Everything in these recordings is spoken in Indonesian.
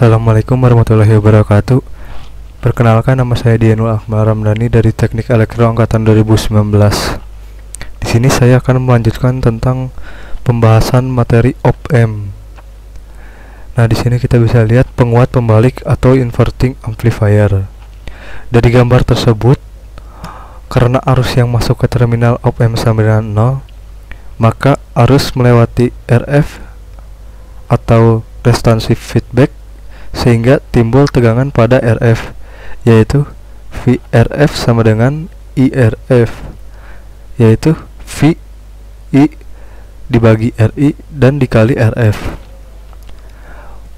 Assalamualaikum warahmatullahi wabarakatuh. Perkenalkan, nama saya Dianul Akmal Ramdhani dari Teknik Elektro angkatan 2019. Di sini saya akan melanjutkan tentang pembahasan materi op-amp. Nah, di sini kita bisa lihat penguat pembalik atau inverting amplifier. Dari gambar tersebut, karena arus yang masuk ke terminal op-amp sama dengan 0, maka arus melewati RF atau responsive feedback sehingga timbul tegangan pada RF, yaitu VRF sama dengan IRF, yaitu VI dibagi RI dan dikali RF.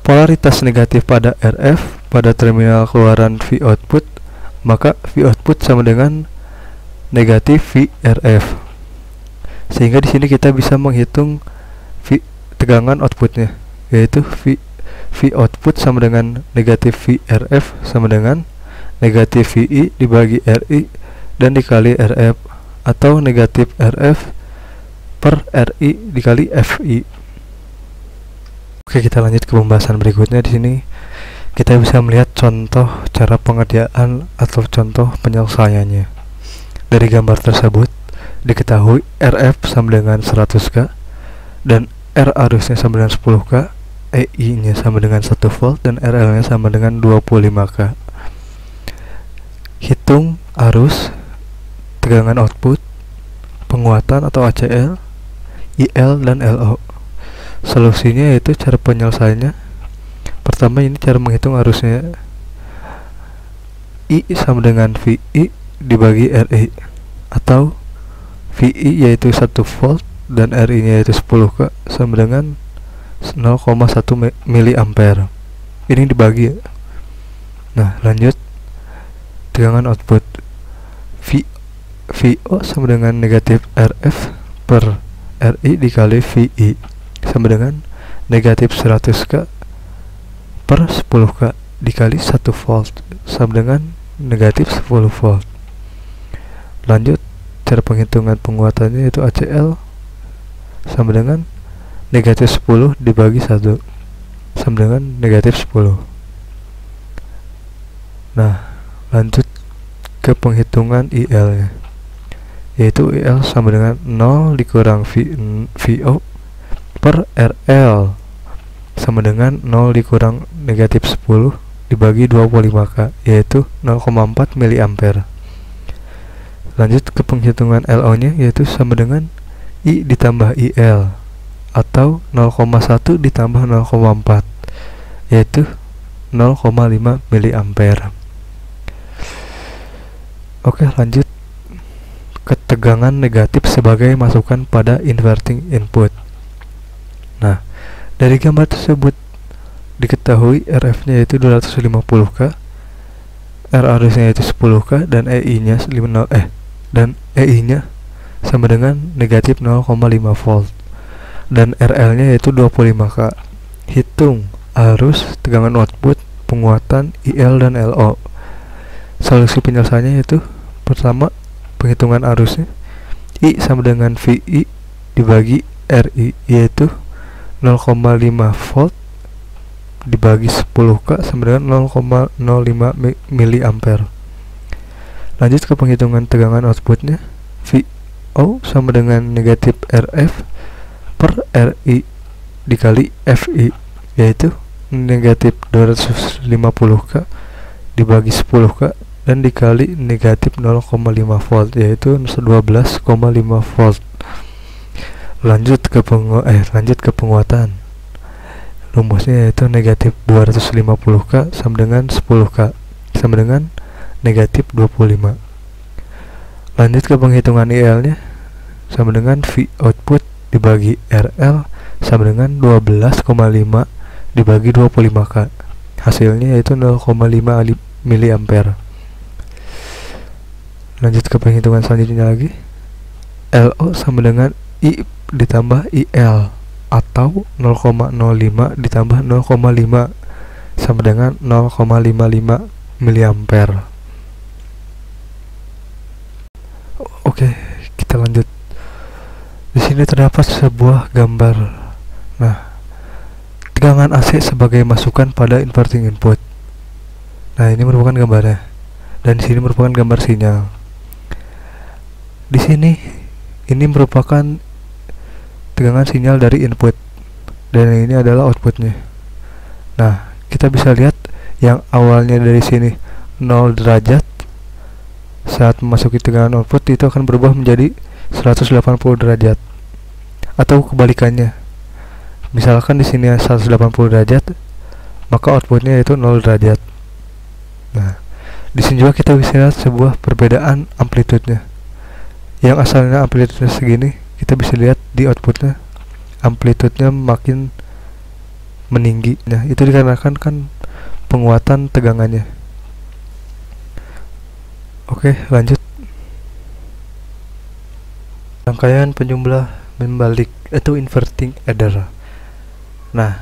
Polaritas negatif pada RF pada terminal keluaran V output, maka V output sama dengan negatif VRF. Sehingga di sini kita bisa menghitung tegangan outputnya, yaitu V output sama dengan negatif VRF sama dengan negatif VI dibagi RI dan dikali RF, atau negatif RF per RI dikali FI. Oke, kita lanjut ke pembahasan berikutnya. Di sini kita bisa melihat contoh cara pengerjaan atau contoh penyelesaiannya. Dari gambar tersebut diketahui RF sama dengan 100K dan R arusnya sama dengan 10K, EI nya sama dengan 1 volt dan RL nya sama dengan 25K. Hitung arus, tegangan output, penguatan atau ACL, IL dan LO. Solusinya yaitu cara penyelesaiannya. Pertama, ini cara menghitung arusnya. I sama dengan VI dibagi RI, atau VI yaitu 1 volt dan RI nya yaitu 10K sama dengan 0,1 miliampere. Ini dibagi. Nah, lanjut. Tegangan output VO sama dengan negatif RF per RI dikali VI sama dengan negatif 100K per 10K dikali 1 volt sama dengan negatif 10 volt. Lanjut, cara penghitungan penguatannya yaitu ACL sama dengan negatif 10 dibagi 1 sama dengan negatif 10. Nah, lanjut ke penghitungan IL nya, yaitu IL sama dengan 0 dikurang VO per RL sama dengan 0 dikurang negatif 10 dibagi 25K, yaitu 0,4 miliampere. Lanjut ke penghitungan LO nya, yaitu sama dengan I ditambah IL, atau 0,1 ditambah 0,4, yaitu 0,5 miliampere. Oke, lanjut ke tegangan negatif sebagai masukan pada inverting input. Nah, dari gambar tersebut diketahui RF nya yaitu 250K, R arusnya yaitu 10K dan EI nya sama dengan negatif 0,5 volt dan RL nya yaitu 25K. Hitung arus, tegangan output, penguatan, IL dan LO. Solusi penyelesaiannya yaitu pertama, penghitungan arusnya. I sama dengan VI dibagi RI, yaitu 0,5 volt dibagi 10K sama dengan 0,05 miliampere. Lanjut ke penghitungan tegangan outputnya. VO sama dengan negatif RF per RI dikali FI, yaitu negatif 250K dibagi 10K dan dikali negatif 0,5 volt, yaitu 12,5 volt. Lanjut ke penguatan. Rumusnya yaitu negatif 250K sama dengan 10K sama dengan negatif 25. Lanjut ke penghitungan IL nya, sama dengan V output dibagi RL sama dengan 12,5 dibagi 25K. Hasilnya yaitu 0,5 miliampere. Lanjut ke penghitungan selanjutnya lagi. LO sama dengan I ditambah IL, atau 0,05 ditambah 0,5 sama dengan 0,55 miliampere. Oke, kita lanjut. Di sini terdapat sebuah gambar. Nah, tegangan AC sebagai masukan pada inverting input. Nah, ini merupakan gambarnya. Dan di sini merupakan gambar sinyal. Di sini ini merupakan tegangan sinyal dari input dan ini adalah outputnya. Nah, kita bisa lihat yang awalnya dari sini 0 derajat saat memasuki tegangan output itu akan berubah menjadi 180 derajat atau kebalikannya. Misalkan di sini 180 derajat, maka outputnya yaitu 0 derajat. Nah, di sini juga kita bisa lihat sebuah perbedaan amplitudenya. Yang asalnya amplitudenya segini, kita bisa lihat di outputnya amplitudenya makin meninggi. Nah, itu dikarenakan kan penguatan tegangannya. Oke, lanjut. Rangkaian penjumlah membalik atau inverting adder. Nah,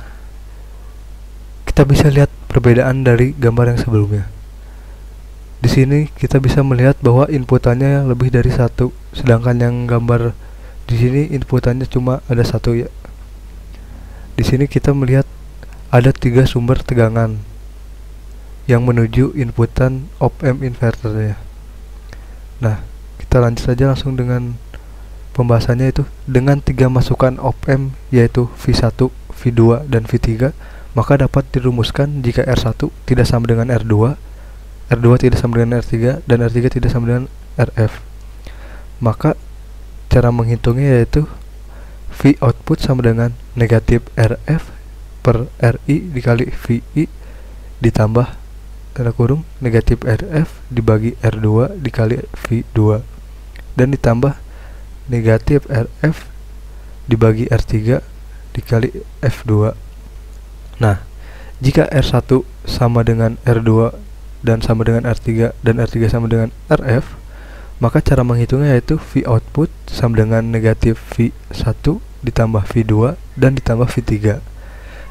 kita bisa lihat perbedaan dari gambar yang sebelumnya. Di sini kita bisa melihat bahwa inputannya lebih dari satu, sedangkan yang gambar di sini inputannya cuma ada satu ya. Di sini kita melihat ada 3 sumber tegangan yang menuju inputan op-amp inverternya. Nah, kita lanjut saja langsung dengan pembahasannya, itu dengan 3 masukan op-amp yaitu V1, V2, dan V3, maka dapat dirumuskan jika R1 tidak sama dengan R2, R2 tidak sama dengan R3, dan R3 tidak sama dengan RF. Maka cara menghitungnya yaitu V output sama dengan negatif RF per RI dikali VI ditambah tanda kurung negatif RF dibagi R2 dikali V2 dan ditambah negatif RF dibagi R3 dikali F2. Nah, jika R1 sama dengan R2 dan sama dengan R3 dan R3 sama dengan RF, maka cara menghitungnya yaitu V output sama dengan negatif V1 ditambah V2 dan ditambah V3.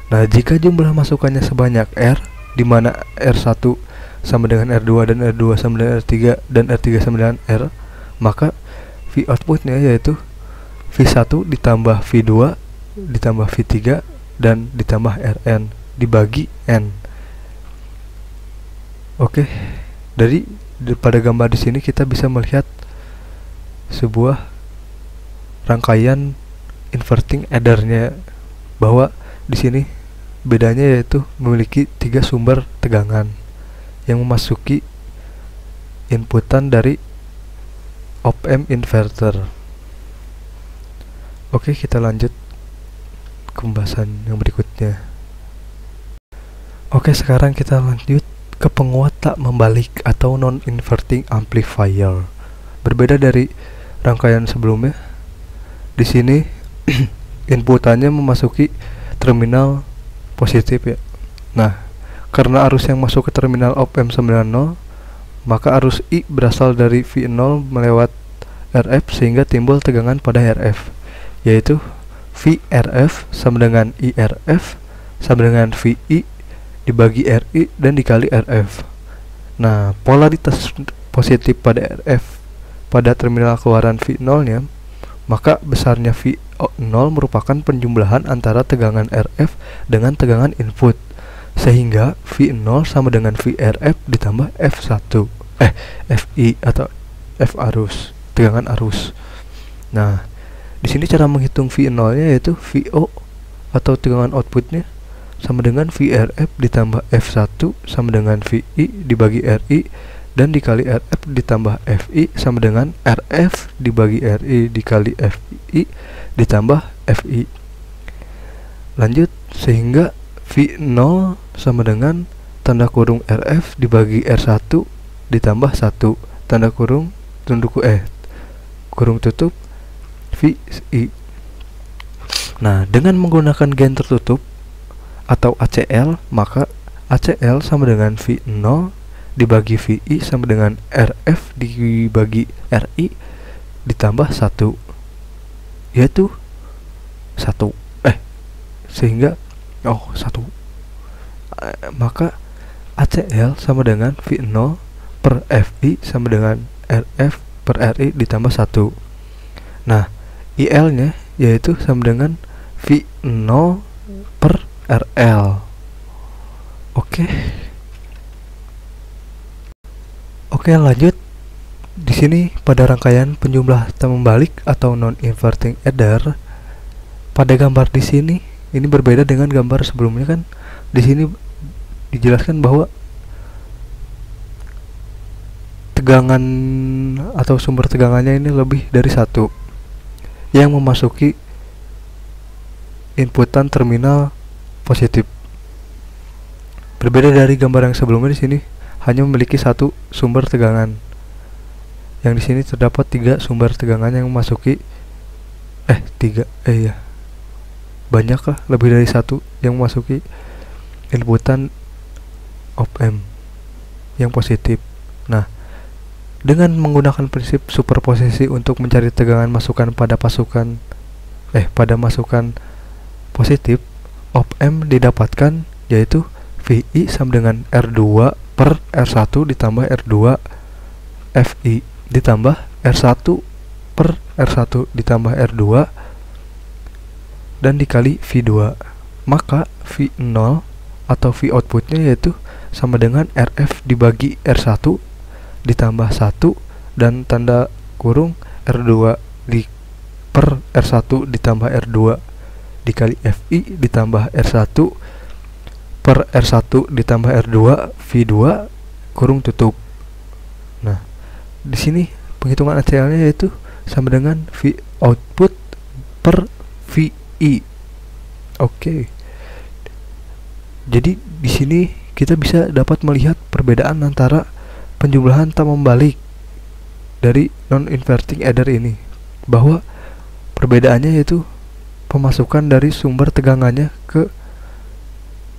Nah, jika jumlah masukannya sebanyak R, di mana R1 sama dengan R2 dan R2 sama dengan R3 dan R3 sama dengan R, maka V outputnya yaitu V1 ditambah V2 ditambah V3 dan ditambah Rn dibagi N. Oke, pada gambar di sini kita bisa melihat sebuah rangkaian inverting addernya, bahwa di sini bedanya yaitu memiliki 3 sumber tegangan yang memasuki inputan dari op-amp inverter. Oke, kita lanjut ke pembahasan yang berikutnya. Oke, sekarang kita lanjut ke penguat tak membalik atau non-inverting amplifier. Berbeda dari rangkaian sebelumnya, di sini inputannya memasuki terminal positif ya. Nah, karena arus yang masuk ke terminal op-amp 90, maka arus I berasal dari V0 melewat RF sehingga timbul tegangan pada RF, yaitu VRF sama dengan IRF sama dengan VI dibagi RI dan dikali RF. Nah, polaritas positif pada RF pada terminal keluaran V0 nya, maka besarnya V0 merupakan penjumlahan antara tegangan RF dengan tegangan input, sehingga V0 sama dengan VRF ditambah FI atau F arus, tegangan arus. Nah, di sini cara menghitung V0 nya yaitu VO atau tegangan outputnya sama dengan VRF ditambah F1 sama dengan VI dibagi RI dan dikali RF ditambah FI sama dengan RF dibagi RI dikali FI ditambah FI. Lanjut, sehingga V0 sama dengan tanda kurung RF dibagi R1 ditambah 1 tanda kurung kurung tutup VI. Nah, dengan menggunakan gain tertutup atau ACL, maka ACL sama dengan V0 dibagi VI sama dengan RF dibagi RI ditambah 1, yaitu 1 sehingga 1 maka ACL sama dengan V0 per FI sama dengan RF per RI ditambah 1. Nah, IL nya yaitu sama dengan V0 per RL. Oke. Oke, lanjut. Di sini pada rangkaian penjumlah tak membalik atau non-inverting adder, pada gambar di sini ini berbeda dengan gambar sebelumnya kan. Di sini dijelaskan bahwa tegangan atau sumber tegangannya ini lebih dari satu yang memasuki inputan terminal positif. Berbeda dari gambar yang sebelumnya, di sini hanya memiliki satu sumber tegangan. Yang di sini terdapat 3 sumber tegangan yang memasuki banyak lah, lebih dari satu yang memasuki inputan op-amp yang positif. Nah, dengan menggunakan prinsip superposisi untuk mencari tegangan masukan pada masukan positif, op-amp didapatkan yaitu VI sama dengan R2 per R1 ditambah R2 FI ditambah R1 per R1 ditambah R2 dan dikali V2. Maka V0 atau V outputnya yaitu sama dengan RF dibagi R1 ditambah 1 dan tanda kurung R2 per R1 ditambah R2 dikali FI ditambah R1 per R1 ditambah R2 V2 kurung tutup. Nah, di sini penghitungan ACL-nya yaitu sama dengan V output per VI. Oke. Jadi di sini kita bisa dapat melihat perbedaan antara penjumlahan tak membalik dari non-inverting adder ini, bahwa perbedaannya yaitu pemasukan dari sumber tegangannya ke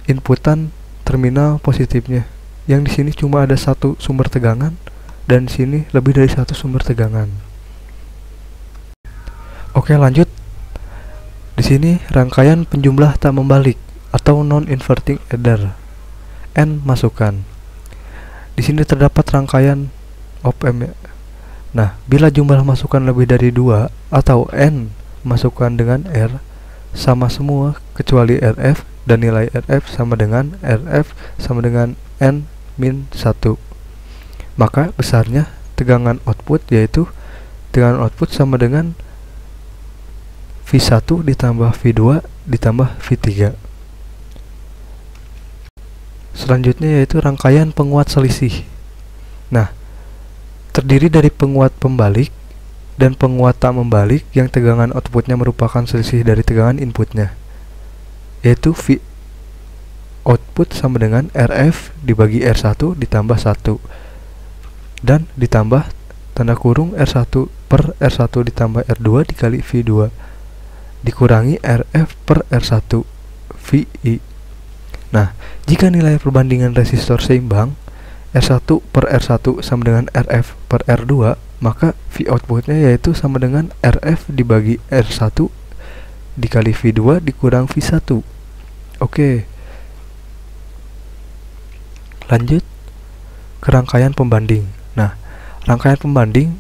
inputan terminal positifnya. Yang di sini cuma ada satu sumber tegangan dan di sini lebih dari satu sumber tegangan. Oke, lanjut. Di sini rangkaian penjumlah tak membalik atau non-inverting adder. N masukan. Di sini terdapat rangkaian op-amp. Nah, bila jumlah masukan lebih dari 2 atau N masukan dengan R sama semua kecuali RF dan nilai RF sama dengan N min 1, maka besarnya tegangan output yaitu tegangan output sama dengan V1 ditambah V2 ditambah V3. Selanjutnya yaitu rangkaian penguat selisih. Nah, terdiri dari penguat pembalik dan penguat tak membalik yang tegangan outputnya merupakan selisih dari tegangan inputnya, yaitu V output sama dengan RF dibagi R1 ditambah 1 dan ditambah tanda kurung R1 per R1 ditambah R2 dikali V2 dikurangi RF per R1 VI. Nah, jika nilai perbandingan resistor seimbang R1 per R1 sama dengan RF per R2, maka V outputnya yaitu sama dengan RF dibagi R1 dikali V2 dikurang V1. Oke. Lanjut ke rangkaian pembanding. Nah, rangkaian pembanding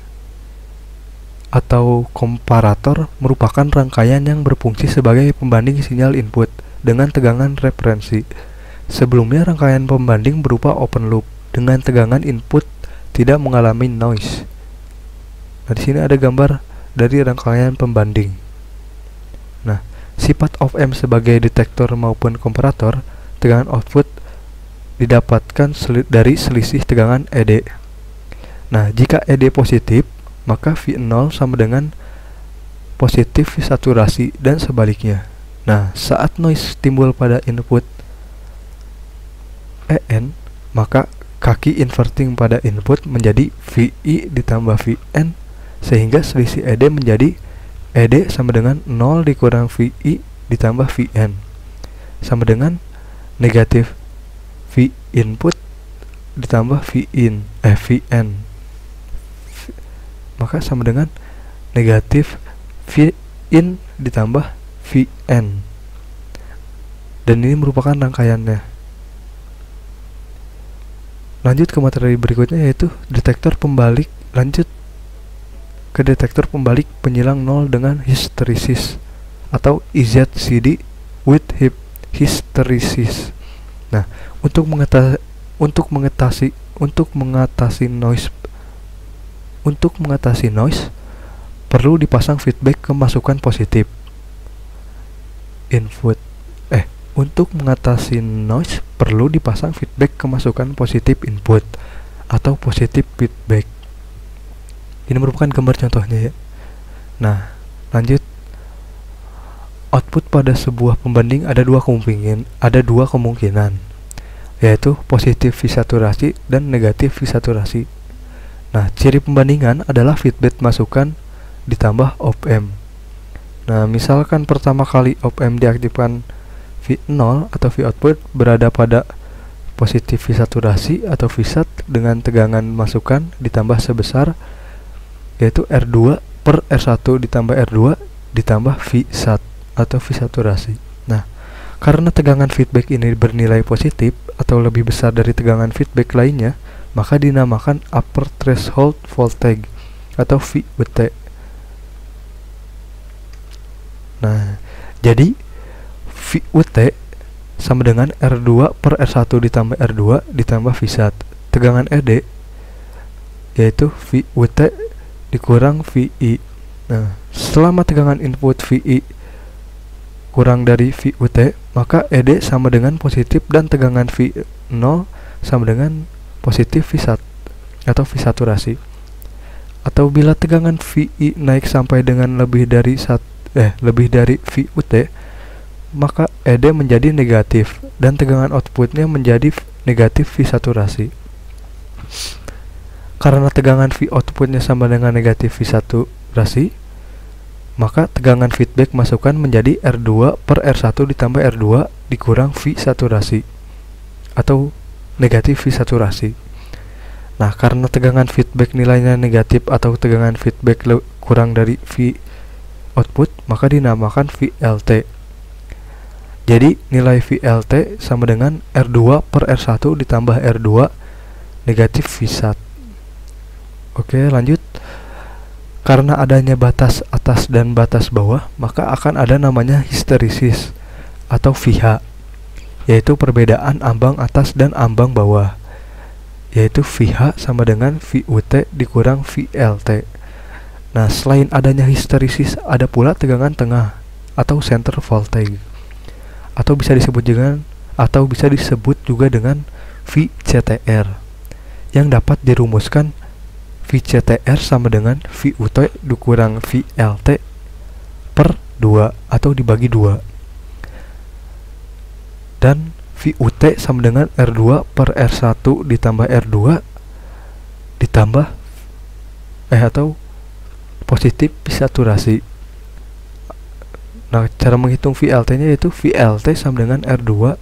atau komparator merupakan rangkaian yang berfungsi sebagai pembanding sinyal input dengan tegangan referensi. Sebelumnya rangkaian pembanding berupa open loop dengan tegangan input tidak mengalami noise. Nah, di sini ada gambar dari rangkaian pembanding. Nah, sifat op-amp sebagai detektor maupun komparator, tegangan output didapatkan dari selisih tegangan ED. Nah, jika ED positif, maka V0 sama dengan positif saturasi dan sebaliknya. Nah, saat noise timbul pada input EN, maka kaki inverting pada input menjadi VI ditambah VN sehingga selisih ED menjadi ED sama dengan 0 dikurang VI ditambah VN sama dengan negatif V input ditambah VN maka sama dengan negatif V in ditambah VN, dan ini merupakan rangkaiannya. Lanjut ke materi berikutnya yaitu detektor pembalik. Lanjut ke detektor pembalik penyilang 0 dengan hysteresis atau IZCD with hysteresis. Nah, untuk mengatasi noise perlu dipasang feedback kemasukan positif input. Untuk mengatasi noise perlu dipasang feedback kemasukan positif input atau positif feedback. Ini merupakan gambar contohnya ya. Nah, lanjut. Output pada sebuah pembanding ada dua kemungkinan, yaitu positif V saturasi dan negatif V saturasi. Nah, ciri pembandingan adalah feedback masukan ditambah op-amp. Nah, misalkan pertama kali op-amp diaktifkan, V0 atau V output berada pada positif V saturasi atau V sat dengan tegangan masukan ditambah sebesar, yaitu R2 per R1 ditambah R2 ditambah V sat atau V saturasi. Nah, karena tegangan feedback ini bernilai positif atau lebih besar dari tegangan feedback lainnya, maka dinamakan upper threshold voltage atau VUT. Nah, jadi VUT sama dengan R2 per R1 ditambah R2 ditambah V sat. Tegangan ED yaitu VUT dikurang VI. Nah, selama tegangan input VI kurang dari VUT, maka ED sama dengan positif dan tegangan V0 sama dengan positif V sat atau V saturasi. Atau bila tegangan VI naik sampai dengan lebih dari VUT, maka ED menjadi negatif dan tegangan outputnya menjadi negatif V saturasi. Karena tegangan V outputnya sama dengan negatif V saturasi, maka tegangan feedback masukan menjadi R2 per R1 ditambah R2 dikurang V saturasi atau negatif V saturasi. Nah, karena tegangan feedback nilainya negatif atau tegangan feedback kurang dari V output, maka dinamakan VLT. Jadi nilai VLT sama dengan R2 per R1 ditambah R2 negatif V sat. Oke, lanjut. Karena adanya batas atas dan batas bawah, maka akan ada namanya hysteresis atau VH, yaitu perbedaan ambang atas dan ambang bawah, yaitu VH sama dengan VUT dikurang VLT. Nah, selain adanya hysteresis, ada pula tegangan tengah atau center voltage, atau bisa disebut juga dengan VCTR, yang dapat dirumuskan VCTR sama dengan VUT dikurang VLT per 2 atau dibagi 2, dan VUT sama dengan R2 per R1 ditambah R2 ditambah atau positif V saturasi. Nah, cara menghitung VLT-nya yaitu VLT sama dengan R2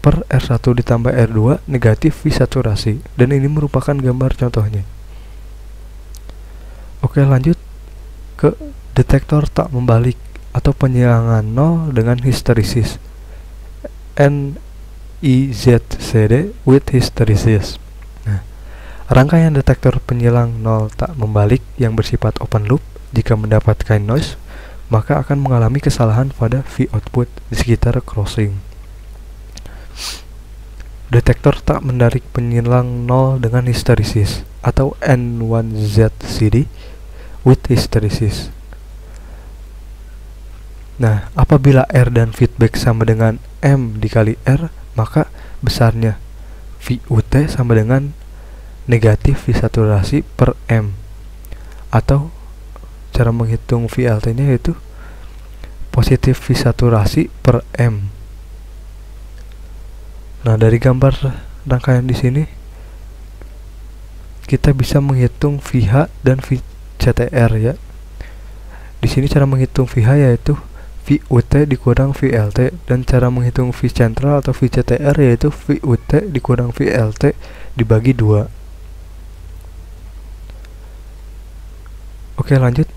per R1 ditambah R2 negatif V saturasi, dan ini merupakan gambar contohnya. Oke, lanjut ke detektor tak membalik atau penyilangan nol dengan hysteresis, NIZCD with hysteresis. Nah, rangkaian detektor penyilang nol tak membalik yang bersifat open loop jika mendapatkan noise, maka akan mengalami kesalahan pada V output di sekitar crossing. Detektor tak menarik penyilang nol dengan hysteresis atau N1ZCD with hysteresis. Nah, apabila R dan feedback sama dengan M dikali R, maka besarnya VUT sama dengan negatif V saturasi per M, atau cara menghitung VLT-nya yaitu positif V saturasi per M. Nah, dari gambar rangkaian di sini kita bisa menghitung VH dan VCTR ya. Di sini cara menghitung VH yaitu VUT dikurang VLT, dan cara menghitung V central atau VCTR yaitu VUT dikurang VLT dibagi 2. Oke, lanjut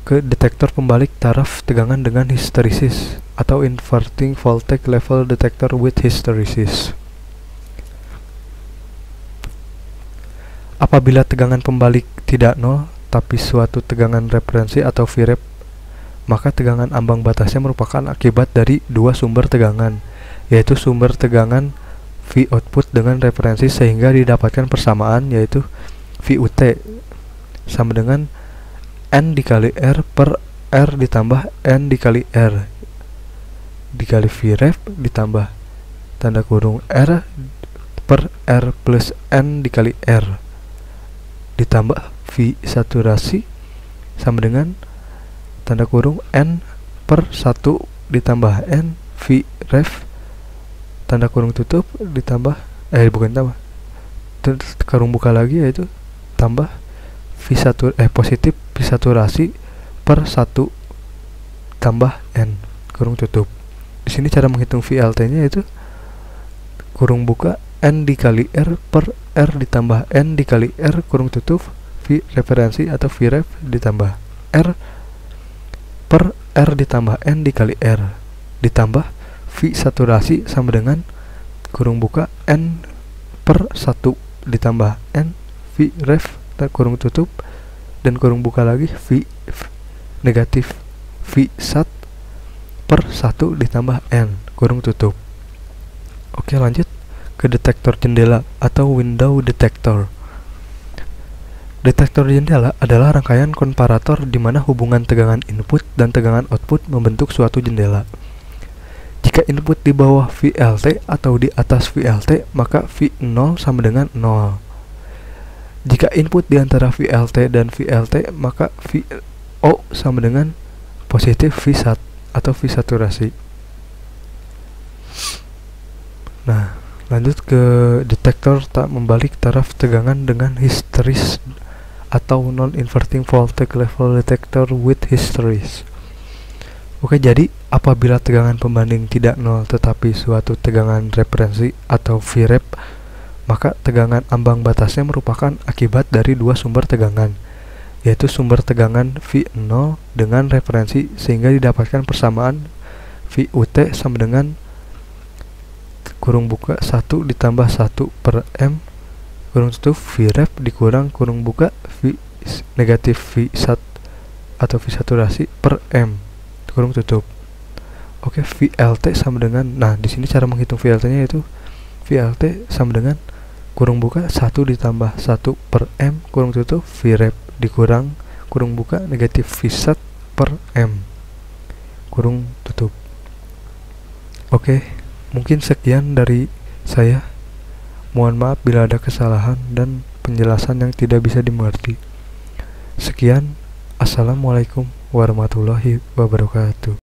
ke detektor pembalik taraf tegangan dengan hysteresis atau inverting voltage level detector with hysteresis. Apabila tegangan pembalik tidak nol tapi suatu tegangan referensi atau Vref, maka tegangan ambang batasnya merupakan akibat dari dua sumber tegangan, yaitu sumber tegangan V output dengan referensi sehingga didapatkan persamaan, yaitu VUT sama dengan N dikali R per R ditambah N dikali R dikali Vref ditambah tanda kurung R per R plus N dikali R ditambah V saturasi sama dengan tanda kurung N per 1 ditambah N V ref tanda kurung tutup ditambah bukan tambah kurung buka lagi, yaitu tambah positif V saturasi per 1 tambah N kurung tutup. Di sini cara menghitung VLT nya itu kurung buka N dikali R per R ditambah N dikali R kurung tutup V referensi atau Vref ditambah R per R ditambah N dikali R ditambah V saturasi sama dengan kurung buka N per 1 ditambah N V ref kurung tutup dan kurung buka lagi V negatif V sat per 1 ditambah N kurung tutup. Oke, lanjut ke detektor jendela atau window detector. Detektor jendela adalah rangkaian komparator di mana hubungan tegangan input dan tegangan output membentuk suatu jendela. Jika input di bawah VLT atau di atas VLT, maka V0 sama dengan 0. Jika input di antara VLT dan VLT, maka VO sama dengan positif V sat atau V saturasi. Nah, lanjut ke detektor tak membalik taraf tegangan dengan histeris atau non-inverting voltage level detector with hysteresis. Oke, jadi apabila tegangan pembanding tidak nol tetapi suatu tegangan referensi atau Vref, maka tegangan ambang batasnya merupakan akibat dari dua sumber tegangan, yaitu sumber tegangan V0 dengan referensi sehingga didapatkan persamaan VUT sama dengan kurung buka 1 ditambah 1 per M kurung tutup Vref dikurang kurung buka V negatif V sat atau V saturasi per M kurung tutup. Oke, VLT sama dengan, nah di sini cara menghitung VLT nya yaitu VLT sama dengan kurung buka 1 ditambah 1 per M kurung tutup Vref dikurang kurung buka negatif V sat per M kurung tutup. Oke, mungkin sekian dari saya. Mohon maaf bila ada kesalahan dan penjelasan yang tidak bisa dimengerti. Sekian, assalamualaikum warahmatullahi wabarakatuh.